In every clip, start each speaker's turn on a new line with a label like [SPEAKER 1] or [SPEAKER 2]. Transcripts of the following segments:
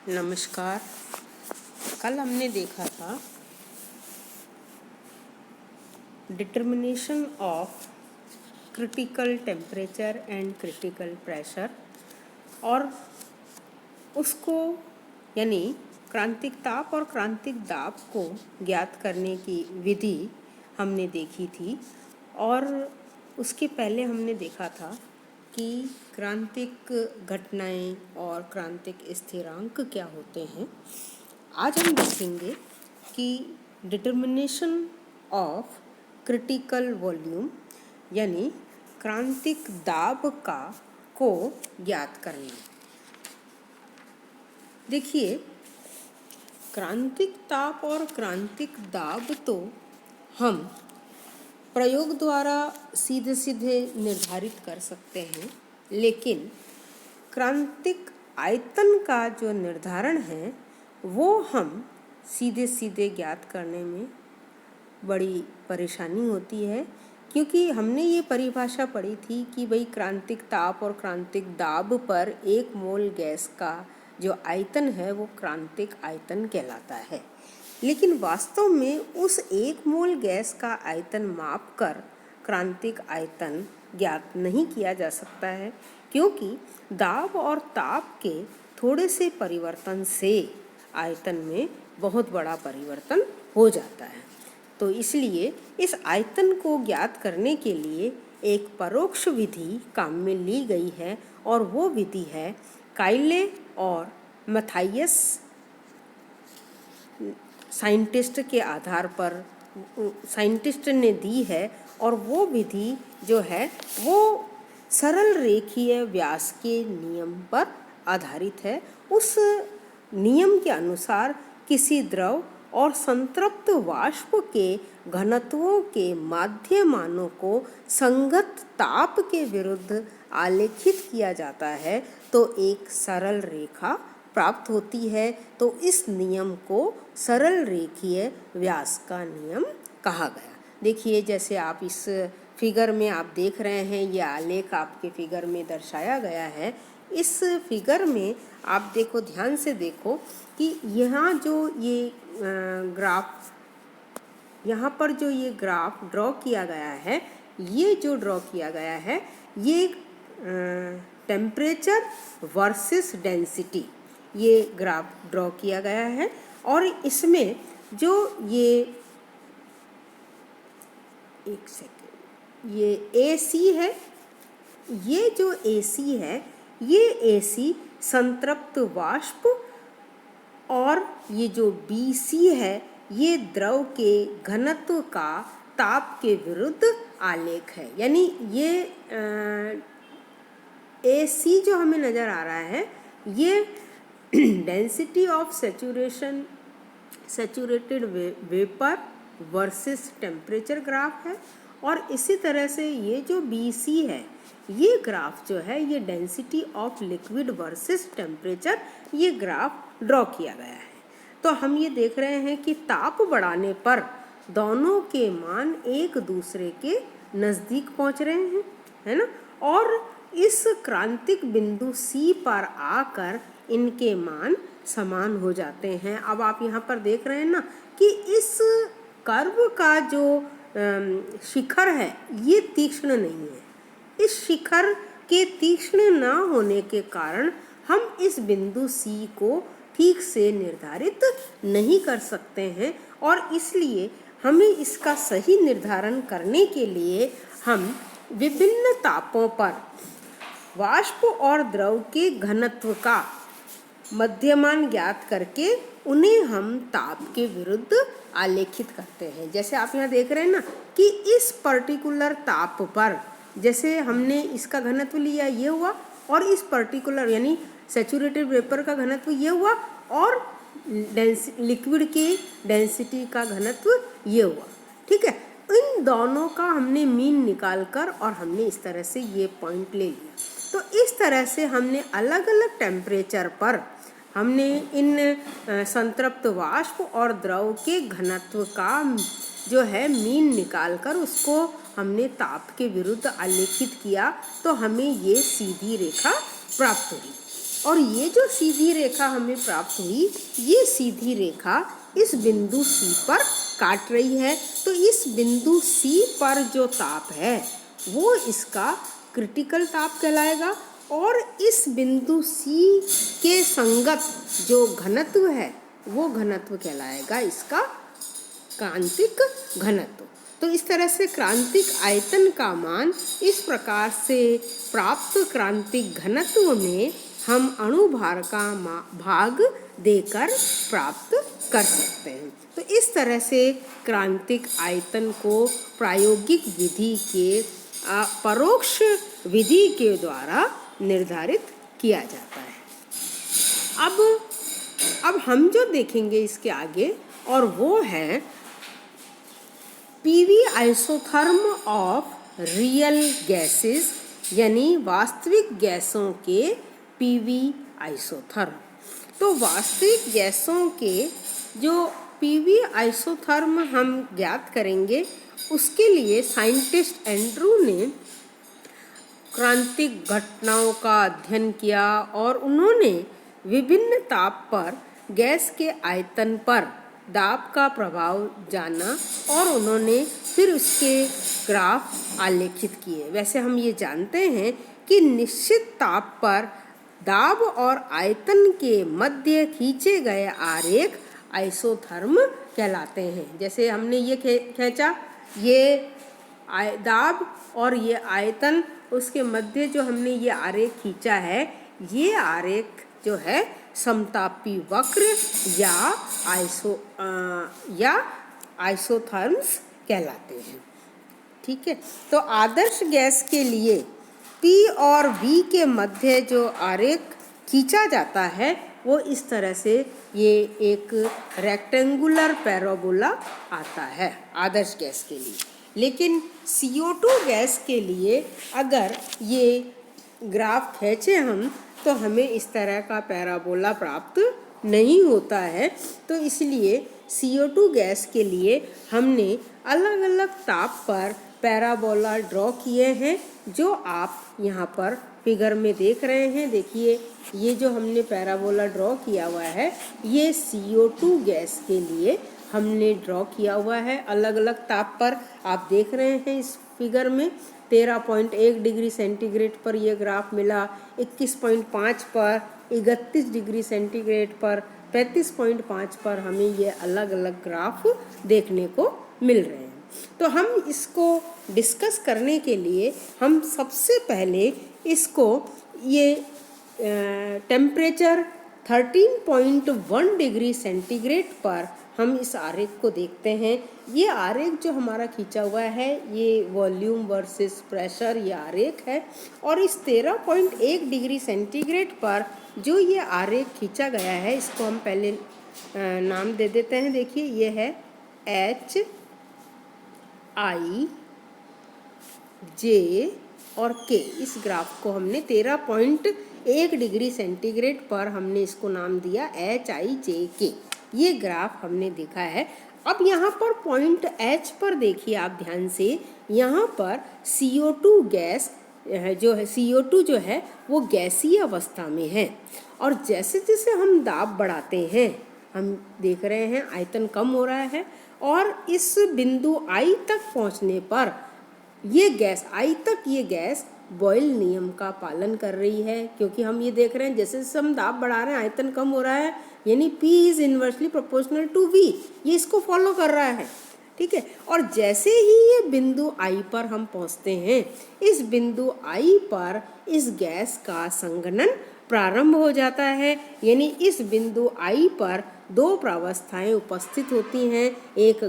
[SPEAKER 1] नमस्कार। कल हमने देखा था determination of critical temperature and critical pressure और उसको यानी क्रांतिक ताप और क्रांतिक दाब को ज्ञात करने की विधि हमने देखी थी। और उसके पहले हमने देखा था कि क्रांतिक घटनाएं और क्रांतिक स्थिरांक क्या होते हैं। आज हम देखेंगे कि डिटर्मिनेशन ऑफ क्रिटिकल वॉल्यूम यानी क्रांतिक दाब को ज्ञात करना। देखिए, क्रांतिक ताप और क्रांतिक दाब तो हम प्रयोग द्वारा सीधे सीधे निर्धारित कर सकते हैं, लेकिन क्रांतिक आयतन का जो निर्धारण है वो हम सीधे सीधे ज्ञात करने में बड़ी परेशानी होती है, क्योंकि हमने ये परिभाषा पढ़ी थी कि भाई क्रांतिक ताप और क्रांतिक दाब पर एक मोल गैस का जो आयतन है वो क्रांतिक आयतन कहलाता है। लेकिन वास्तव में उस एक मोल गैस का आयतन मापकर क्रांतिक आयतन ज्ञात नहीं किया जा सकता है, क्योंकि दाब और ताप के थोड़े से परिवर्तन से आयतन में बहुत बड़ा परिवर्तन हो जाता है। तो इसलिए इस आयतन को ज्ञात करने के लिए एक परोक्ष विधि काम में ली गई है, और वो विधि है काइले और मैथाइयस साइंटिस्ट के आधार पर साइंटिस्ट ने दी है। और वो विधि जो है वो सरल रेखीय व्यास के नियम पर आधारित है। उस नियम के अनुसार किसी द्रव और संतृप्त वाष्प के घनत्वों के माध्य मानों को संगत ताप के विरुद्ध आलेखित किया जाता है, तो एक सरल रेखा प्राप्त होती है। तो इस नियम को सरल रेखीय व्यास का नियम कहा गया। देखिए, जैसे आप इस फिगर में आप देख रहे हैं, यह आलेख आपके फिगर में दर्शाया गया है। इस फिगर में आप देखो, ध्यान से देखो कि यहाँ जो ये ग्राफ, यहाँ पर जो ये ग्राफ ड्रॉ किया गया है, ये जो ड्रॉ किया गया है ये टेम्परेचर वर्सेस डेंसिटी ये ग्राफ ड्रॉ किया गया है। और इसमें जो ये ये AC है, ये जो AC है, ये AC संतृप्त वाष्प, और ये जो BC है ये द्रव के घनत्व का ताप के विरुद्ध आलेख है। यानी ये AC जो हमें नज़र आ रहा है ये density of saturated vapour versus temperature graph है। और इसी तरह से ये जो BC है ये ग्राफ जो है ये density of liquid versus temperature ये ग्राफ ड्रॉ किया गया है। तो हम ये देख रहे हैं कि ताप बढ़ाने पर दोनों के मान एक दूसरे के नज़दीक पहुंच रहे हैं, है ना। और इस क्रांतिक बिंदु C पर आकर इनके मान समान हो जाते हैं। अब आप यहाँ पर देख रहे हैं ना कि इस कर्व का जो शिखर है ये तीक्ष्ण नहीं है। इस शिखर के तीक्ष्ण ना होने के कारण हम इस बिंदु C को ठीक से निर्धारित नहीं कर सकते हैं, और इसलिए हमें इसका सही निर्धारण करने के लिए हम विभिन्न तापों पर वाष्प और द्रव के घनत्व का मध्यमान ज्ञात करके उन्हें हम ताप के विरुद्ध आलेखित करते हैं। जैसे आप यहाँ देख रहे हैं ना कि इस पर्टिकुलर ताप पर जैसे हमने इसका घनत्व लिया ये हुआ, और इस पर्टिकुलर यानी सैचुरेटेड वेपर का घनत्व ये हुआ, और लिक्विड की डेंसिटी का घनत्व ये हुआ। ठीक है, इन दोनों का हमने मीन निकाल कर और हमने इस तरह से ये पॉइंट ले लिया। तो इस तरह से हमने अलग अलग टेम्परेचर पर हमने इन संतृप्त वाष्प और द्रव के घनत्व का जो है मीन निकाल कर उसको हमने ताप के विरुद्ध आलेखित किया, तो हमें ये सीधी रेखा प्राप्त हुई। और ये जो सीधी रेखा हमें प्राप्त हुई, ये सीधी रेखा इस बिंदु C पर काट रही है। तो इस बिंदु C पर जो ताप है वो इसका क्रिटिकल ताप कहलाएगा, और इस बिंदु C के संगत जो घनत्व है वो घनत्व कहलाएगा इसका क्रांतिक घनत्व। तो इस तरह से क्रांतिक आयतन का मान इस प्रकार से प्राप्त क्रांतिक घनत्व में हम अणुभार का भाग देकर प्राप्त कर सकते हैं। तो इस तरह से क्रांतिक आयतन को प्रायोगिक विधि के परोक्ष विधि के द्वारा निर्धारित किया जाता है। अब हम जो देखेंगे इसके आगे, और वो है PV isotherm of real gases, यानी वास्तविक गैसों के पीवी आइसोथर्म। तो वास्तविक गैसों के जो पीवी आइसोथर्म हम ज्ञात करेंगे, उसके लिए साइंटिस्ट एंड्रू ने क्रांतिक घटनाओं का अध्ययन किया और उन्होंने विभिन्न ताप पर गैस के आयतन पर दाब का प्रभाव जाना, और उन्होंने फिर उसके ग्राफ आलेखित किए। वैसे हम ये जानते हैं कि निश्चित ताप पर दाब और आयतन के मध्य खींचे गए आरेख आइसोथर्म कहलाते हैं। जैसे हमने ये खींचा, ये दाब और ये आयतन, उसके मध्य जो हमने ये आरेख खींचा है, ये आरेख जो है समतापी वक्र या आइसोथर्म्स कहलाते हैं। ठीक है, तो आदर्श गैस के लिए P और V के मध्य जो आरेख खींचा जाता है वो इस तरह से ये एक रेक्टेंगुलर पैराबोला आता है आदर्श गैस के लिए। लेकिन CO2 गैस के लिए अगर ये ग्राफ खींचे हम तो हमें इस तरह का पैराबोला प्राप्त नहीं होता है। तो इसलिए CO2 गैस के लिए हमने अलग अलग ताप पर पैराबोला ड्रॉ किए हैं, जो आप यहाँ पर फिगर में देख रहे हैं। देखिए, ये जो हमने पैराबोला ड्रॉ किया हुआ है, ये CO2 गैस के लिए हमने ड्रॉ किया हुआ है अलग अलग ताप पर। आप देख रहे हैं इस फिगर में 13.1 डिग्री सेंटीग्रेड पर यह ग्राफ मिला, 21.5 पर, 31 डिग्री सेंटीग्रेड पर, 35.5 पर हमें ये अलग अलग ग्राफ देखने को मिल रहे हैं। तो हम इसको डिस्कस करने के लिए हम सबसे पहले इसको ये टेम्परेचर 13.1 डिग्री सेंटीग्रेड पर हम इस आरेख को देखते हैं। ये आरेख जो हमारा खींचा हुआ है, ये वॉल्यूम वर्सेस प्रेशर ये आरेख है, और इस 13.1 डिग्री सेंटीग्रेड पर जो ये आरेख खींचा गया है, इसको हम पहले नाम दे देते हैं। देखिए, ये है HI J और K। इस ग्राफ को हमने 13.1 डिग्री सेंटीग्रेड पर हमने इसको नाम दिया HIJK। ये ग्राफ हमने देखा है। अब यहाँ पर पॉइंट H पर देखिए आप ध्यान से, यहाँ पर CO2 गैस जो है, CO2 जो है वो गैसीय अवस्था में है, और जैसे जैसे हम दाब बढ़ाते हैं हम देख रहे हैं आयतन कम हो रहा है, और इस बिंदु I तक पहुँचने पर ये गैस I तक ये गैस बॉयल नियम का पालन कर रही है, क्योंकि हम ये देख रहे हैं जैसे जैसे हम दाब बढ़ा रहे हैं आयतन कम हो रहा है, यानी P is inversely proportional to V, ये इसको फॉलो कर रहा है। ठीक है, और जैसे ही ये बिंदु I पर हम पहुंचते हैं, इस बिंदु I पर इस गैस का संघनन प्रारंभ हो जाता है, यानी इस बिंदु I पर दो प्रावस्थाएं उपस्थित होती हैं, एक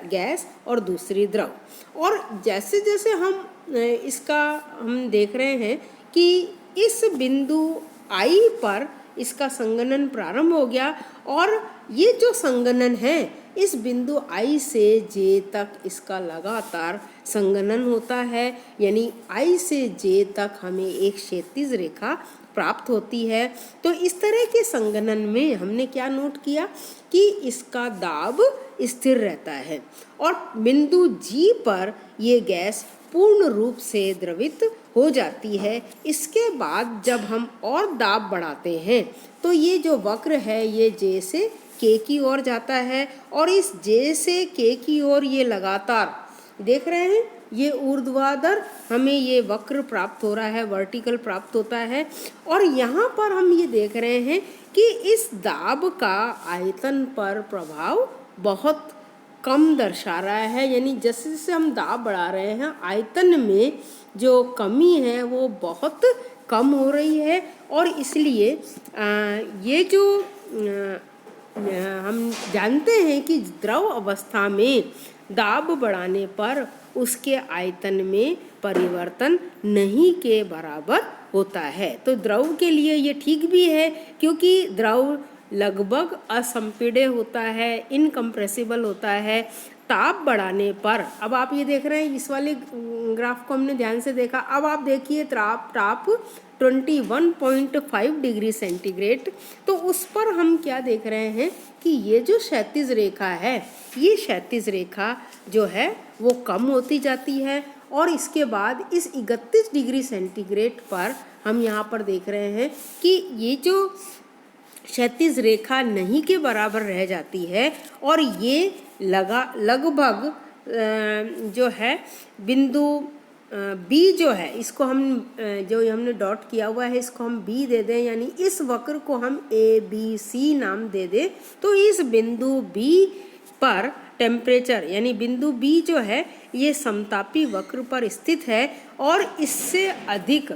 [SPEAKER 1] गैस और दूसरी द्रव। और जैसे जैसे हम इसका हम देख रहे हैं कि इस बिंदु I पर इसका संघनन प्रारंभ हो गया, और ये जो संघनन है इस बिंदु I से J तक इसका लगातार संघनन होता है, यानी I से J तक हमें एक क्षैतिज रेखा प्राप्त होती है। तो इस तरह के संघनन में हमने क्या नोट किया कि इसका दाब स्थिर रहता है, और बिंदु G पर ये गैस पूर्ण रूप से द्रवित हो जाती है। इसके बाद जब हम और दाब बढ़ाते हैं तो ये जो वक्र है ये जे से के की ओर जाता है और इस जे से के की ओर ये लगातार देख रहे हैं, ये ऊर्ध्वाधर हमें ये वक्र प्राप्त हो रहा है, वर्टिकल प्राप्त होता है। और यहाँ पर हम ये देख रहे हैं कि इस दाब का आयतन पर प्रभाव बहुत कम दर्शा रहा है, यानी जैसे जैसे हम दाब बढ़ा रहे हैं आयतन में जो कमी है वो बहुत कम हो रही है। और इसलिए ये जो हम जानते हैं कि द्रव अवस्था में दाब बढ़ाने पर उसके आयतन में परिवर्तन नहीं के बराबर होता है। तो द्रव के लिए ये ठीक भी है क्योंकि द्रव लगभग असंपीड्य होता है, इनकम्प्रेसिबल होता है। ताप बढ़ाने पर, अब आप ये देख रहे हैं, इस वाले ग्राफ को हमने ध्यान से देखा, अब आप देखिए ताप 21.5 डिग्री सेंटीग्रेड। तो उस पर हम क्या देख रहे हैं कि ये जो क्षैतिज रेखा है, ये क्षैतिज रेखा जो है वो कम होती जाती है और इसके बाद इस 31 डिग्री सेंटीग्रेड पर हम यहाँ पर देख रहे हैं कि ये जो क्षैतिज रेखा नहीं के बराबर रह जाती है और ये लगभग जो है बिंदु बी जो है, इसको हम जो हमने डॉट किया हुआ है इसको हम बी दे दें, यानी इस वक्र को हम ए बी सी नाम दे दें। तो इस बिंदु बी पर टेम्परेचर यानी बिंदु बी जो है ये समतापी वक्र पर स्थित है और इससे अधिक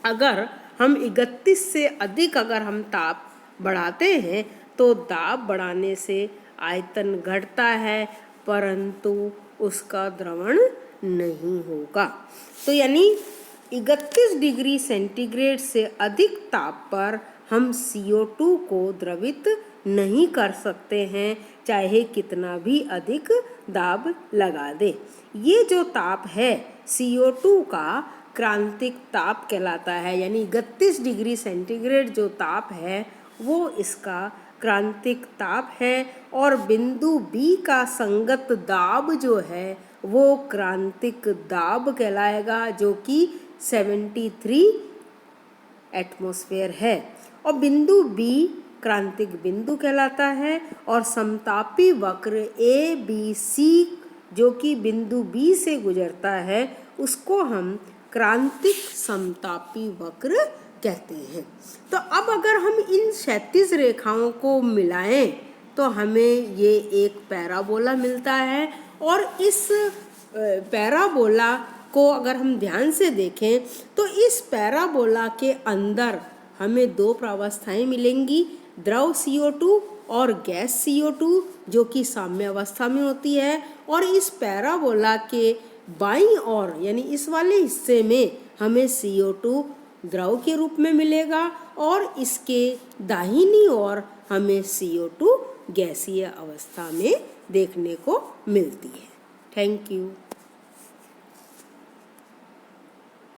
[SPEAKER 1] अगर हम 31 से अधिक अगर हम ताप बढ़ाते हैं तो दाब बढ़ाने से आयतन घटता है परंतु उसका द्रवण नहीं होगा। तो यानी 31 डिग्री सेंटीग्रेड से अधिक ताप पर हम CO2 को द्रवित नहीं कर सकते हैं, चाहे कितना भी अधिक दाब लगा दे। ये जो ताप है CO2 का क्रांतिक ताप कहलाता है, यानी 31 डिग्री सेंटीग्रेड जो ताप है वो इसका क्रांतिक ताप है और बिंदु बी का संगत दाब जो है वो क्रांतिक दाब कहलाएगा जो कि 73 एटमॉस्फेयर है। और बिंदु बी क्रांतिक बिंदु कहलाता है और समतापी वक्र ए बी सी जो कि बिंदु बी से गुजरता है उसको हम क्रांतिक समतापी वक्र कहते हैं। तो अब अगर हम इन क्षैतिज रेखाओं को मिलाएं तो हमें ये एक पैराबोला मिलता है और इस पैराबोला को अगर हम ध्यान से देखें तो इस पैराबोला के अंदर हमें दो प्रावस्थाएं मिलेंगी, द्रव CO2 और गैस CO2 जो कि साम्य अवस्था में होती है। और इस पैराबोला के बाईं ओर यानी इस वाले हिस्से में हमें CO2 द्रव के रूप में मिलेगा और इसके दाहिनी ओर हमें CO2 गैसीय अवस्था में देखने को मिलती है। Thank you.